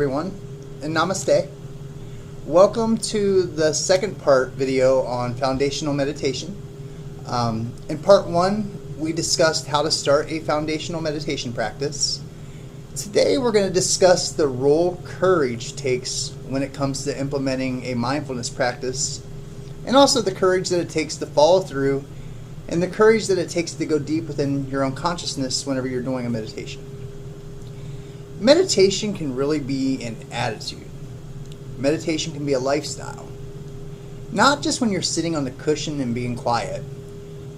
everyone, and namaste. Welcome to the second part video on foundational meditation. In part one, we discussed how to start a foundational meditation practice. Today, we're going to discuss the role courage takes when it comes to implementing a mindfulness practice, and also the courage that it takes to follow through, and the courage that it takes to go deep within your own consciousness whenever you're doing a meditation. Meditation can really be an attitude. Meditation can be a lifestyle. Not just when you're sitting on the cushion and being quiet.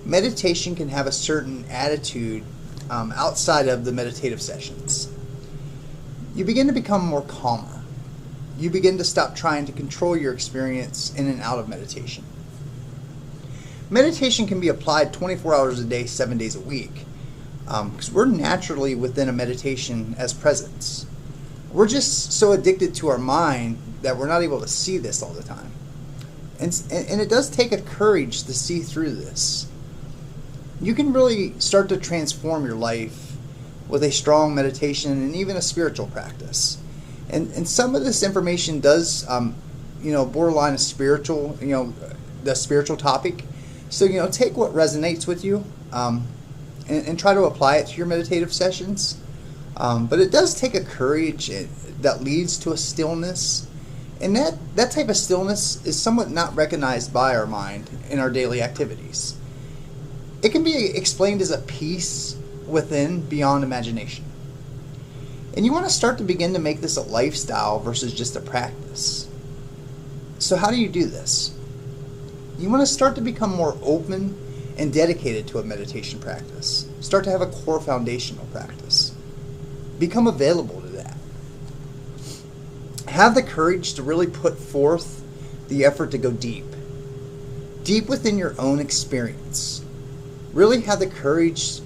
Meditation can have a certain attitude outside of the meditative sessions. You begin to become more calmer. You begin to stop trying to control your experience in and out of meditation. Meditation can be applied 24 hours a day, 7 days a week. Because we're naturally within a meditation as presence. We're just so addicted to our mind that we're not able to see this all the time. And it does take a courage to see through this. You can really start to transform your life with a strong meditation and even a spiritual practice. And some of this information does, borderline a spiritual, the spiritual topic. So, take what resonates with you. And try to apply it to your meditative sessions. But it does take a courage that leads to a stillness. And that type of stillness is somewhat not recognized by our mind in our daily activities. It can be explained as a peace within beyond imagination. And you want to start to begin to make this a lifestyle versus just a practice. So how do you do this? You want to start to become more open and dedicated to a meditation practice. Start to have a core foundational practice. Become available to that. Have the courage to really put forth the effort to go deep. Deep within your own experience. Really have the courage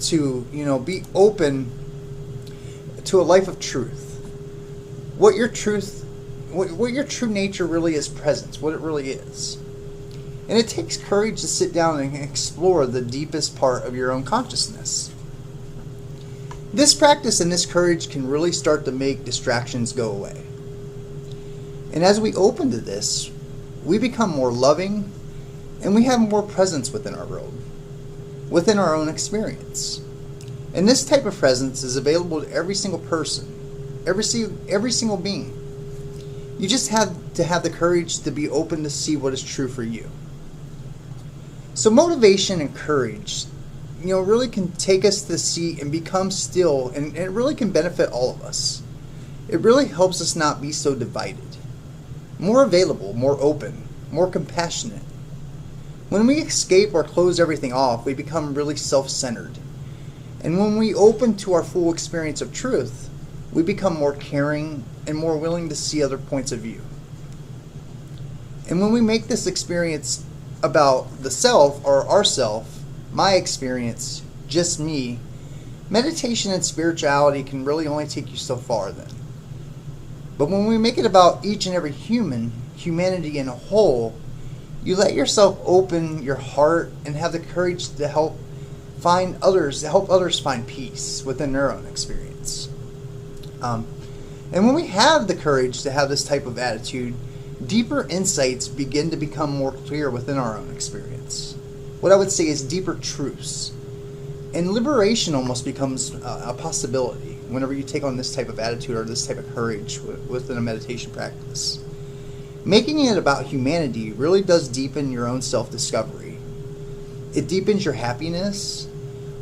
to, be open to a life of truth. What your true nature really is presence, what it really is. And it takes courage to sit down and explore the deepest part of your own consciousness. This practice and this courage can really start to make distractions go away. And as we open to this, we become more loving and we have more presence within our world, within our own experience. And this type of presence is available to every single person, every single being. You just have to have the courage to be open to see what is true for you. So motivation and courage, really can take us to see and become still, and it really can benefit all of us. It really helps us not be so divided. More available, more open, more compassionate. When we escape or close everything off, we become really self-centered. And when we open to our full experience of truth, we become more caring and more willing to see other points of view. And when we make this experience about the self or ourself, my experience, just me, meditation and spirituality can really only take you so far then. But when we make it about each and every humanity in a whole, you let yourself open your heart and have the courage to help others find peace within their own experience. And when we have the courage to have this type of attitude, deeper insights begin to become more clear within our own experience. What I would say is deeper truths. And liberation almost becomes a possibility whenever you take on this type of attitude or this type of courage within a meditation practice. Making it about humanity really does deepen your own self-discovery. It deepens your happiness.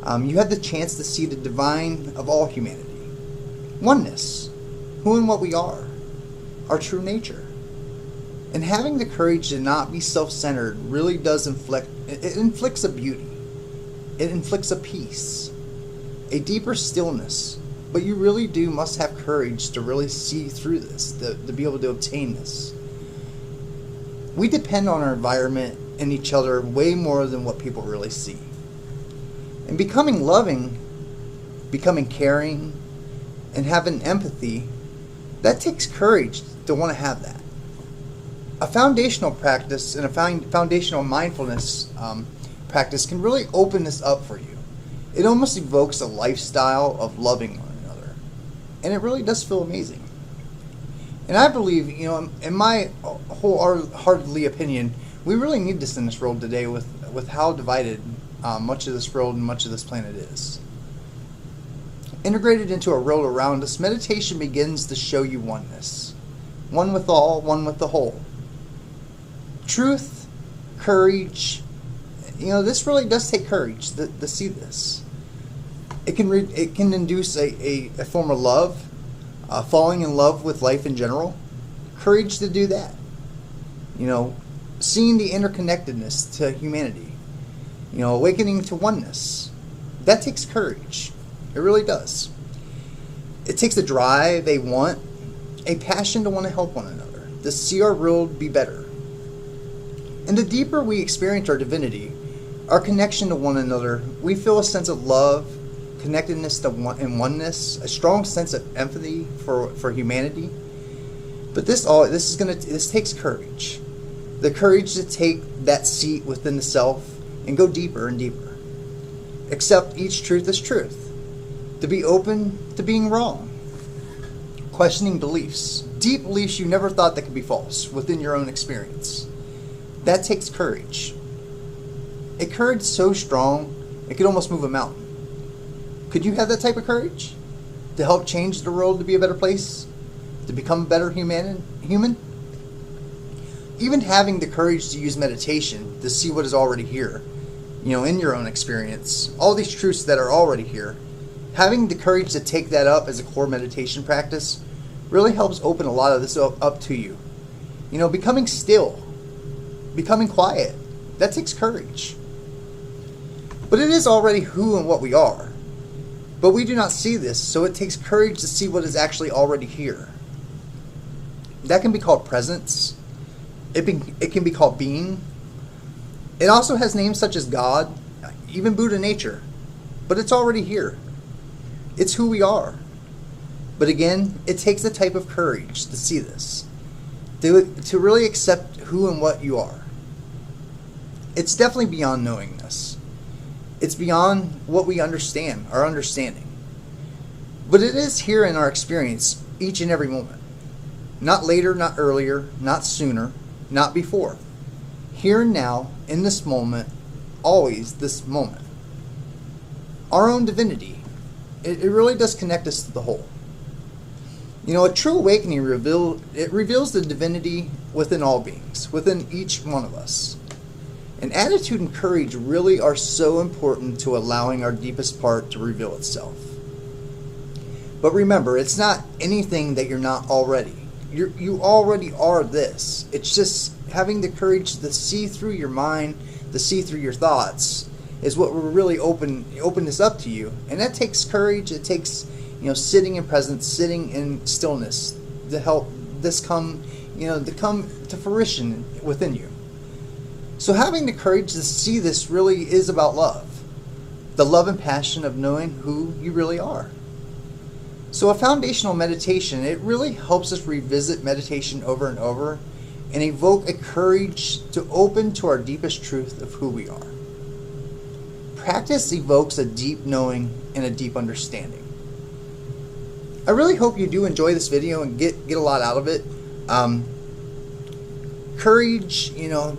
You have the chance to see the divine of all humanity. Oneness. Who and what we are. Our true nature. And having the courage to not be self-centered really does inflicts a beauty. It inflicts a peace. A deeper stillness. But you really must have courage to really see through this, to be able to obtain this. We depend on our environment and each other way more than what people really see. And becoming loving, becoming caring, and having empathy, that takes courage to want to have that. A foundational practice and a foundational mindfulness practice can really open this up for you. It almost evokes a lifestyle of loving one another. And it really does feel amazing. And I believe, in my wholeheartedly opinion, we really need this in this world today with how divided much of this world and much of this planet is. Integrated into our world around us, meditation begins to show you oneness. One with all, one with the whole. Truth, courage, this really does take courage to see this. It can induce a form of love, falling in love with life in general. Courage to do that. Seeing the interconnectedness to humanity. Awakening to oneness. That takes courage. It really does. It takes a drive, a want, a passion to want to help one another, to see our world be better. And the deeper we experience our divinity, our connection to one another, we feel a sense of love, connectedness and oneness, a strong sense of empathy for humanity. But this takes courage. The courage to take that seat within the self and go deeper and deeper. Accept each truth as truth. To be open to being wrong. Questioning beliefs. Deep beliefs you never thought that could be false within your own experience. That takes courage. A courage so strong, it could almost move a mountain. Could you have that type of courage? To help change the world to be a better place? To become a better human? Even having the courage to use meditation to see what is already here, in your own experience, all these truths that are already here, having the courage to take that up as a core meditation practice really helps open a lot of this up to you. Becoming still, becoming quiet, that takes courage. But it is already who and what we are. But we do not see this, so it takes courage to see what is actually already here. That can be called presence. It can be called being. It also has names such as God, even Buddha nature. But it's already here. It's who we are. But again, it takes a type of courage to see this. To really accept who and what you are. It's definitely beyond knowingness. It's beyond what we understand, our understanding. But it is here in our experience each and every moment. Not later, not earlier, not sooner, not before. Here and now, in this moment, always this moment. Our own divinity. It really does connect us to the whole. A true awakening reveals the divinity within all beings, within each one of us. And attitude and courage really are so important to allowing our deepest part to reveal itself. But remember, it's not anything that you're not already. You already are this. It's just having the courage to see through your mind, to see through your thoughts, is what will really open this up to you. And that takes courage. It takes sitting in presence, sitting in stillness to help this come to fruition within you. So having the courage to see this really is about love. The love and passion of knowing who you really are. So a foundational meditation, it really helps us revisit meditation over and over and evoke a courage to open to our deepest truth of who we are. Practice evokes a deep knowing and a deep understanding. I really hope you do enjoy this video and get a lot out of it. Courage,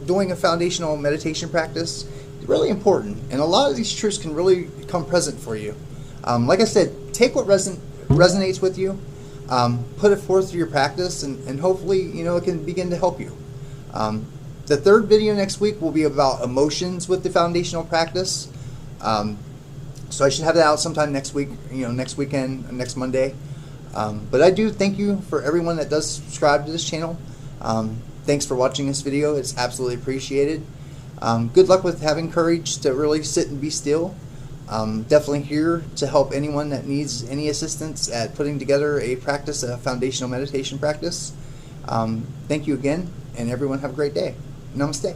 doing a foundational meditation practice is really important. And a lot of these truths can really come present for you. Like I said, take what resonates with you, put it forth through your practice, and hopefully, it can begin to help you. The third video next week will be about emotions with the foundational practice. So I should have that out sometime next week, next weekend, next Monday. But I do thank you for everyone that does subscribe to this channel. Thanks for watching this video. It's absolutely appreciated. Good luck with having courage to really sit and be still. Definitely here to help anyone that needs any assistance at putting together a foundational meditation practice. Thank you again, and everyone have a great day. Namaste.